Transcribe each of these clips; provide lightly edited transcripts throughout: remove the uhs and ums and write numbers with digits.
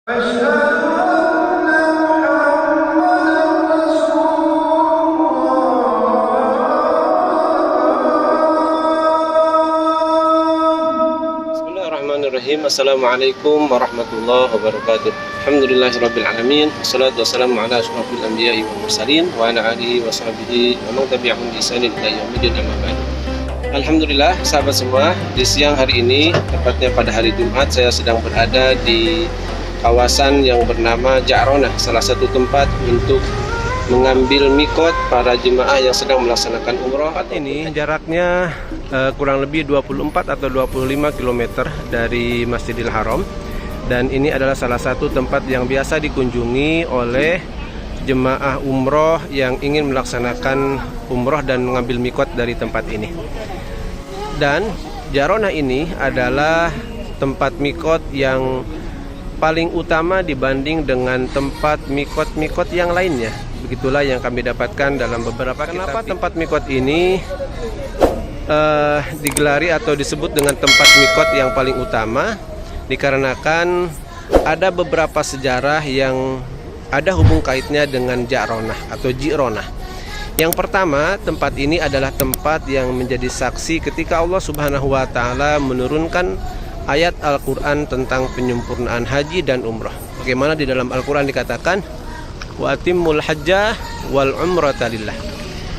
أشهد أن محمدا رسول الله. Bismillahirrahmanirrahim. Assalamualaikum warahmatullahi wabarakatuh. Alhamdulillahirabbil alamin. Wassalatu wassalamu ala asyrofil anbiya'i wal mursalin wa ala alihi washabihi wa man tabi'ahum bi ihsanin ila yaumil amma ba'd. Alhamdulillah sahabat semua, di siang hari ini, tepatnya pada hari Jumat, saya sedang berada di kawasan yang bernama Ja'ronah, salah satu tempat untuk mengambil mikot para jemaah yang sedang melaksanakan umroh. Tempat ini jaraknya kurang lebih 24 atau 25 km dari Masjidil Haram, dan ini adalah salah satu tempat yang biasa dikunjungi oleh jemaah umroh yang ingin melaksanakan umroh dan mengambil mikot dari tempat ini. Dan Ja'ronah ini adalah tempat mikot yang paling utama dibanding dengan tempat mikot-mikot yang lainnya. Begitulah yang kami dapatkan dalam beberapa kitab. Kenapa tempat mikot ini digelari atau disebut dengan tempat mikot yang paling utama? Dikarenakan ada beberapa sejarah yang ada hubung kaitnya dengan Ja'ronah atau Ji'ronah. Yang pertama, tempat ini adalah tempat yang menjadi saksi ketika Allah Subhanahu wa Ta'ala menurunkan ayat Al-Quran tentang penyempurnaan haji dan umrah. Bagaimana di dalam Al-Quran dikatakan, wa atimmul hajjah wal umrata lillah.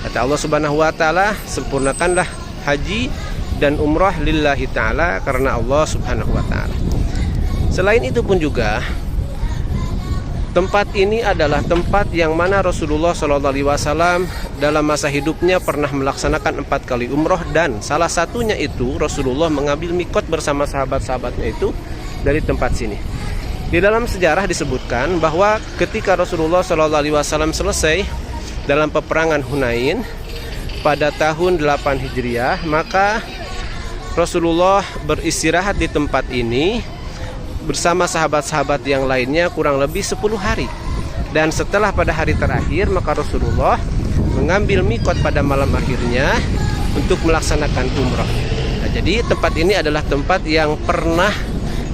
Kata Allah Subhanahu wa Ta'ala, sempurnakanlah haji dan umrah lillahi ta'ala, karena Allah Subhanahu wa Ta'ala. Selain itu pun juga, tempat ini adalah tempat yang mana Rasulullah SAW dalam masa hidupnya pernah melaksanakan 4 kali umroh, dan salah satunya itu Rasulullah mengambil mikot bersama sahabat-sahabatnya itu dari tempat sini. Di dalam sejarah disebutkan bahwa ketika Rasulullah SAW selesai dalam peperangan Hunain pada tahun 8 Hijriah, maka Rasulullah beristirahat di tempat ini bersama sahabat-sahabat yang lainnya kurang lebih 10 hari. Dan setelah pada hari terakhir, maka Rasulullah mengambil mikot pada malam akhirnya untuk melaksanakan umrah. Nah, jadi tempat ini adalah tempat yang pernah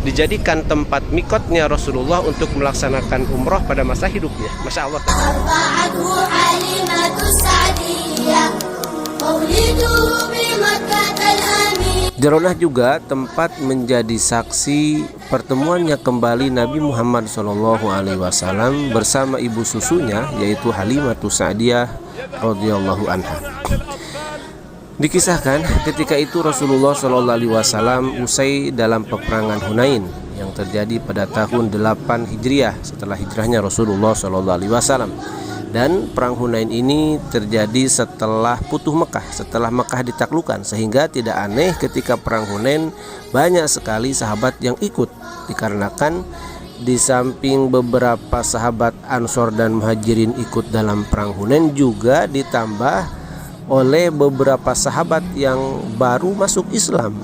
dijadikan tempat mikotnya Rasulullah untuk melaksanakan umrah pada masa hidupnya. Masya Allah. Ja'ronah juga tempat menjadi saksi pertemuannya kembali Nabi Muhammad SAW bersama ibu susunya, yaitu Halimatus Sa'diyah radhiyallahu anha. Dikisahkan ketika itu Rasulullah SAW usai dalam peperangan Hunain yang terjadi pada tahun 8 Hijriah setelah hijrahnya Rasulullah SAW. Dan perang Hunain ini terjadi setelah Futuh Mekah, setelah Mekah ditaklukkan, sehingga tidak aneh ketika perang Hunain banyak sekali sahabat yang ikut, dikarenakan di samping beberapa sahabat Ansor dan Muhajirin ikut dalam perang Hunain, juga ditambah oleh beberapa sahabat yang baru masuk Islam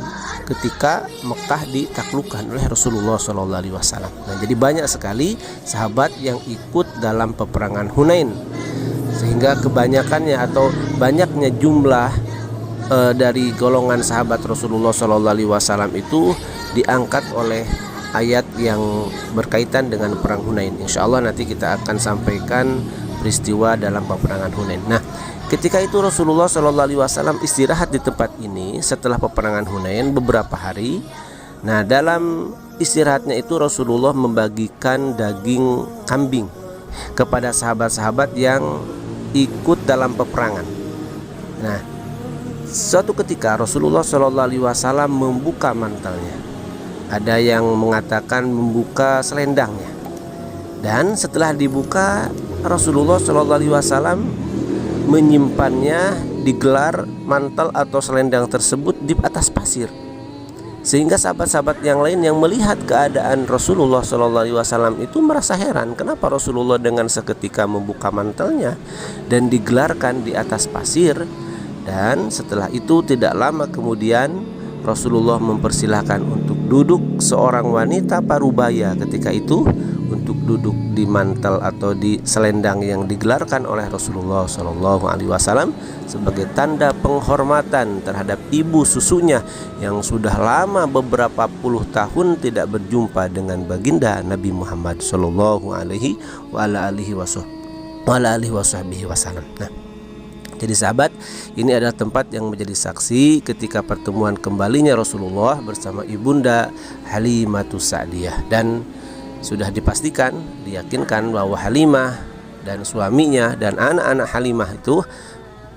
ketika Mekah ditaklukkan oleh Rasulullah SAW. Nah, jadi banyak sekali sahabat yang ikut dalam peperangan Hunain, sehingga kebanyakannya atau banyaknya jumlah dari golongan sahabat Rasulullah SAW itu diangkat oleh ayat yang berkaitan dengan perang Hunain. Insya Allah nanti kita akan sampaikan peristiwa dalam peperangan Hunain. Nah, ketika itu Rasulullah SAW istirahat di tempat ini setelah peperangan Hunain beberapa hari. Nah, dalam istirahatnya itu Rasulullah membagikan daging kambing kepada sahabat-sahabat yang ikut dalam peperangan. Nah, suatu ketika Rasulullah SAW membuka mantelnya. Ada yang mengatakan membuka selendangnya. Dan setelah dibuka, Rasulullah SAW menyimpannya, digelar mantel atau selendang tersebut di atas pasir, sehingga sahabat-sahabat yang lain yang melihat keadaan Rasulullah SAW itu merasa heran, kenapa Rasulullah dengan seketika membuka mantelnya dan digelarkan di atas pasir. Dan setelah itu tidak lama kemudian Rasulullah mempersilahkan untuk duduk seorang wanita parubaya ketika itu, untuk duduk di mantel atau di selendang yang digelarkan oleh Rasulullah SAW sebagai tanda penghormatan terhadap ibu susunya yang sudah lama beberapa puluh tahun tidak berjumpa dengan baginda Nabi Muhammad SAW. Nah, jadi sahabat, ini adalah tempat yang menjadi saksi ketika pertemuan kembalinya Rasulullah bersama ibunda Halimatus Sa'diyah, dan sudah dipastikan, diyakinkan bahwa Halimah dan suaminya dan anak-anak Halimah itu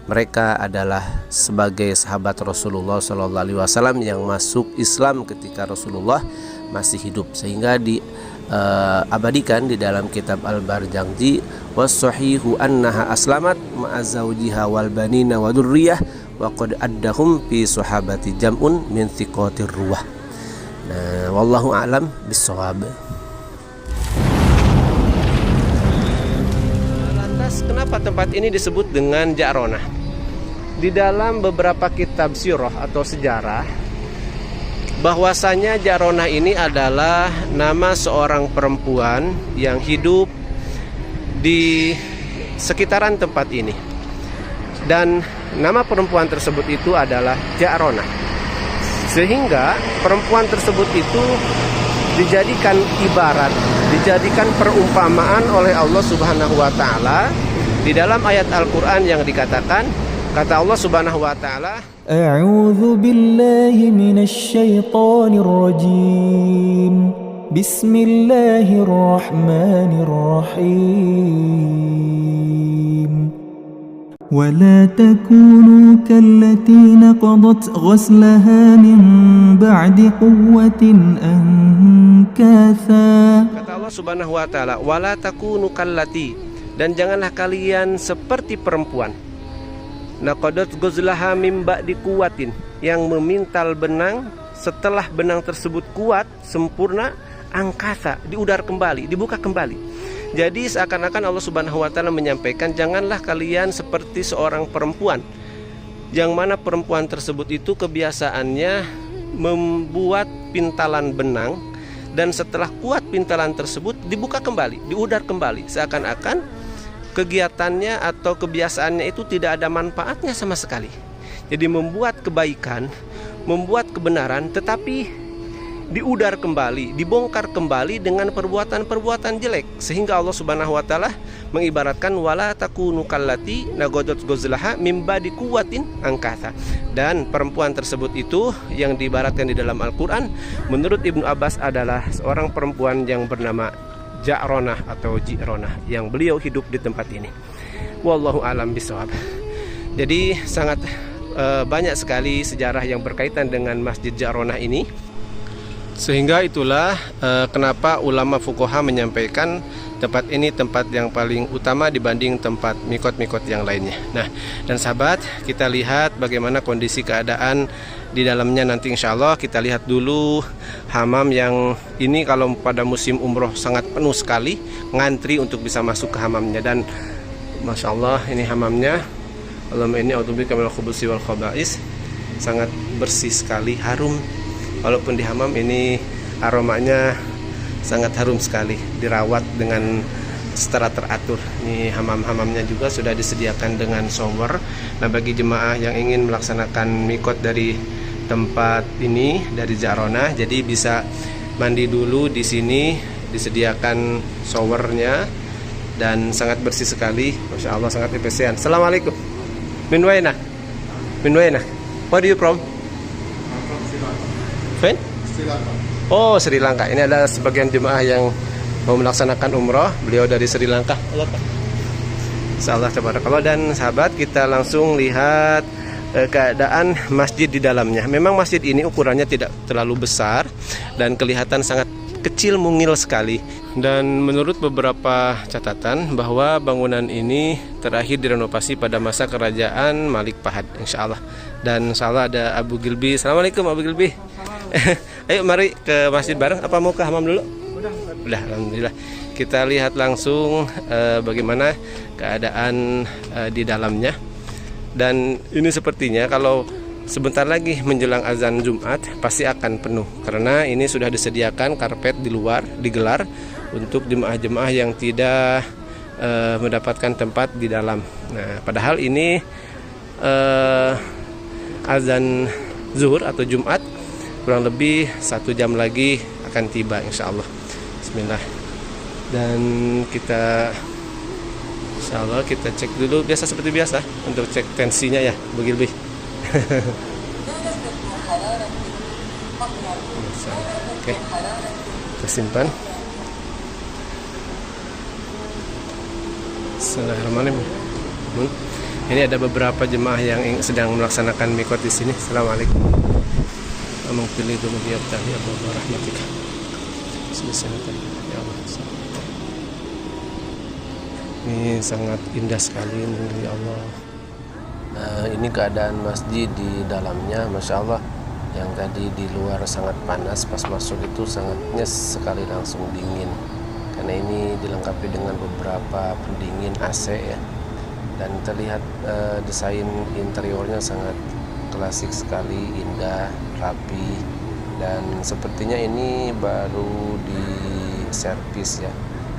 mereka adalah sebagai sahabat Rasulullah SAW yang masuk Islam ketika Rasulullah masih hidup, sehingga diabadikan di dalam kitab Al-Barjangji, was-sahihu annaha aslamat ma'a zawjiha wal banina wa dzurriyyah wa qad addahum fi sahabati jam'un min thiqatir ruwah. Nah, wallahu a'lam bissawab. Kenapa tempat ini disebut dengan Ja'ronah? Di dalam beberapa kitab sirah atau sejarah, bahwasanya Ja'ronah ini adalah nama seorang perempuan yang hidup di sekitaran tempat ini, dan nama perempuan tersebut itu adalah Ja'ronah, sehingga perempuan tersebut itu dijadikan ibarat, dijadikan perumpamaan oleh Allah Subhanahu wa taala di dalam ayat Al-Qur'an yang dikatakan, kata Allah Subhanahu wa taala, A'udzu billahi minasy syaithanir rajim. Bismillahirrahmanirrahim. ولا تكونوا كالتي نقضت غزلها من بعد قوة أنكاثا. Kata Allah Subhanahu wa taala, wala takunu kallati, dan janganlah kalian seperti perempuan naqadat ghazlaha min ba'di quwwatin, yang memintal benang setelah benang tersebut kuat sempurna, angkasa, diudar kembali, dibuka kembali. Jadi seakan-akan Allah Subhanahu wa taala menyampaikan, janganlah kalian seperti seorang perempuan yang mana perempuan tersebut itu kebiasaannya membuat pintalan benang, dan setelah kuat pintalan tersebut dibuka kembali, diudar kembali, seakan-akan kegiatannya atau kebiasaannya itu tidak ada manfaatnya sama sekali. Jadi membuat kebaikan, membuat kebenaran, tetapi diudar kembali, dibongkar kembali dengan perbuatan-perbuatan jelek, sehingga Allah Subhanahu wa taala mengibaratkan wala takunu kallati naqadat ghazlaha mim ba'di quwwatin angkatha. Dan perempuan tersebut itu yang diibaratkan di dalam Al-Qur'an menurut Ibnu Abbas adalah seorang perempuan yang bernama Ja'ronah atau Ji'ronah, yang beliau hidup di tempat ini. Wallahu a'lam bishawab. Jadi sangat banyak sekali sejarah yang berkaitan dengan Masjid Ja'ronah ini, sehingga itulah kenapa ulama fuqaha menyampaikan tempat ini tempat yang paling utama dibanding tempat mikot-mikot yang lainnya. Nah, dan sahabat, kita lihat bagaimana kondisi keadaan di dalamnya nanti insya Allah. Kita lihat dulu hamam yang ini kalau pada musim umroh sangat penuh sekali, ngantri untuk bisa masuk ke hamamnya. Dan Masya Allah, ini hamamnya, Allahumma inni a'udzubika minal khubuthi wal khaba'is, sangat bersih sekali, harum. Walaupun di hamam ini aromanya sangat harum sekali, dirawat dengan secara teratur. Ini hamam-hamamnya juga sudah disediakan dengan shower. Nah, bagi jemaah yang ingin melaksanakan mikot dari tempat ini, dari Ja'ronah, jadi bisa mandi dulu di sini, disediakan showernya dan sangat bersih sekali. Masya Allah, sangat efisien. Assalamualaikum. Min waina? Min waina? Where are you from? Sri Lanka. Oh, Sri Lanka. Ini adalah sebagian jemaah yang mau melaksanakan umroh. Beliau dari Sri Lanka. Insyaallah tabarakallah. Dan sahabat, kita langsung lihat keadaan masjid di dalamnya. Memang masjid ini ukurannya tidak terlalu besar dan kelihatan sangat kecil, mungil sekali. Dan menurut beberapa catatan bahwa bangunan ini terakhir direnovasi pada masa kerajaan Malik Fahad, insyaallah. Dan insyaallah ada Abu Gilbi. Assalamualaikum Abu Gilbi. Ayo mari ke masjid bareng. Apa mau ke hamam dulu? Udah, alhamdulillah. Kita lihat langsung bagaimana keadaan di dalamnya. Dan ini sepertinya kalau sebentar lagi menjelang azan Jumat pasti akan penuh, karena ini sudah disediakan karpet di luar digelar untuk jemaah-jemaah yang tidak mendapatkan tempat di dalam. Nah, padahal ini azan zuhur atau Jumat kurang lebih 1 jam lagi akan tiba insya Allah. Bismillah. Dan kita insya Allah kita cek dulu biasa seperti biasa untuk cek tensinya ya, lebih. Oke, kita simpan. Bismillahirrahmanirrahim. Ini ada beberapa jemaah yang sedang melaksanakan mikot di sini. Assalamualaikum. Amang pilih itu mengiyakan ya Allah rahmatika. Ya Allah. Ini sangat indah sekali ya Allah. Ini keadaan masjid di dalamnya, masya Allah. Yang tadi di luar sangat panas, pas masuk itu sangat nyes sekali, langsung dingin. Karena ini dilengkapi dengan beberapa pendingin AC ya. Dan terlihat desain interiornya sangat klasik sekali, indah, rapi. Dan sepertinya ini baru di servis ya,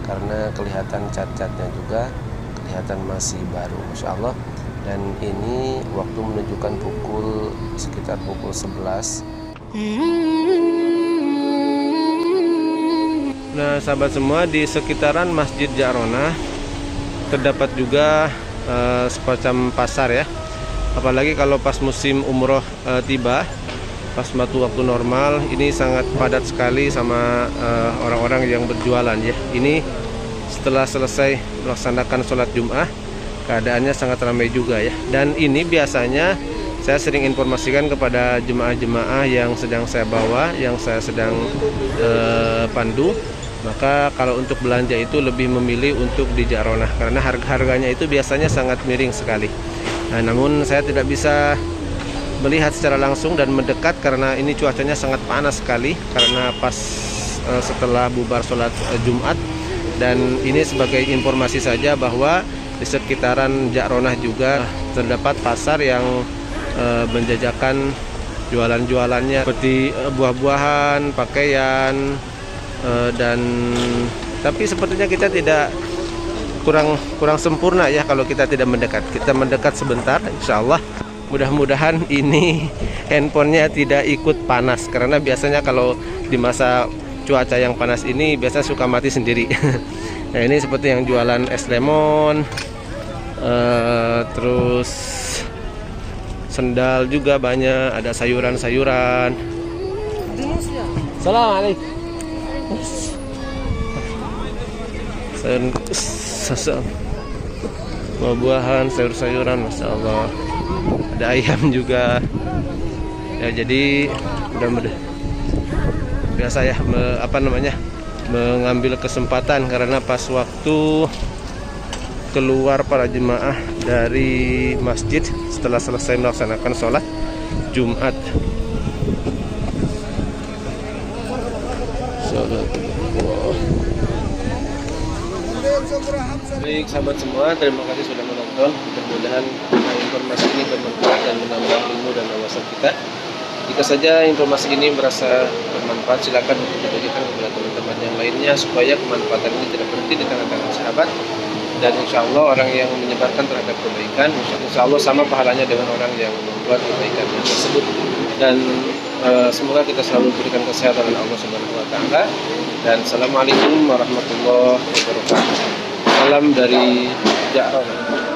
karena kelihatan cat-catnya juga kelihatan masih baru, masya Allah. Dan ini waktu menunjukkan sekitar pukul 11. Nah sahabat semua, di sekitaran Masjid Ja'ronah terdapat juga semacam pasar ya. Apalagi kalau pas musim umroh tiba, pas waktu normal, ini sangat padat sekali sama orang-orang yang berjualan ya. Ini setelah selesai melaksanakan sholat Jum'ah, keadaannya sangat ramai juga ya. Dan ini biasanya saya sering informasikan kepada jemaah-jemaah yang sedang saya bawa, yang saya sedang pandu. Maka kalau untuk belanja itu lebih memilih untuk di Ja'ronah, karena harga-harganya itu biasanya sangat miring sekali. Nah, namun saya tidak bisa melihat secara langsung dan mendekat karena ini cuacanya sangat panas sekali, karena pas setelah bubar sholat Jumat. Dan ini sebagai informasi saja bahwa di sekitaran Ja'ronah juga terdapat pasar yang menjajakan jualan-jualannya seperti buah-buahan, pakaian, dan tapi sepertinya kita tidak kurang sempurna ya kalau kita tidak mendekat. Kita mendekat sebentar, insya Allah. Mudah-mudahan ini handphonenya tidak ikut panas, karena biasanya kalau di masa cuaca yang panas ini biasanya suka mati sendiri. Nah ini seperti yang jualan es lemon, terus sendal juga banyak, ada sayuran-sayuran. Assalamualaikum. Buah-buahan, sayur-sayuran, masya Allah. Ada ayam juga. Ya jadi mudah-mudahan biasa ya, mengambil kesempatan karena pas waktu keluar para jemaah dari masjid setelah selesai melaksanakan sholat Jumat. Baik sahabat semua, terima kasih sudah menonton. Mudah-mudahan informasi ini bermanfaat dan menambah ilmu dan wawasan kita. Jika saja informasi ini merasa bermanfaat, silakan untuk dibagikan kepada teman-teman yang lainnya supaya kemanfaatan ini tidak berhenti di tangan-tangan sahabat. Dan insya Allah orang yang menyebarkan terhadap kebaikan, insya Allah sama pahalanya dengan orang yang membuat kebaikan tersebut. Dan semoga kita selalu diberikan kesehatan oleh Allah Subhanahu Wa Taala. Dan assalamualaikum warahmatullahi wabarakatuh. Salam dari Ja'ronah.